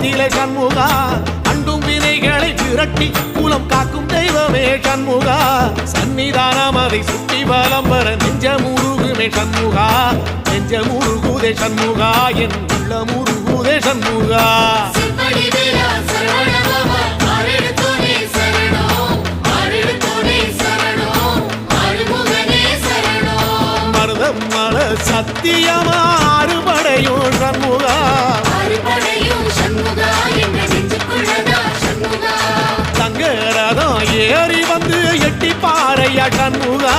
கோலத்திலே சண்முகா அண்டும் வினைகளை விரட்டி குலம் காக்கும் தெய்வமே சண்முகா சன்னிதானம் அதை சுற்றி பலம் வர நெஞ்சமுருகுமே சண்முகா நெஞ்சமுருகுதே சண்முகா என் உள்ள முருகுதே சண்முகா மருதமல சத்தியமா அறுபடையும் சண்முகா தங்க ரதம் ஏறி வந்து எட்டி பாறையா சண்முகா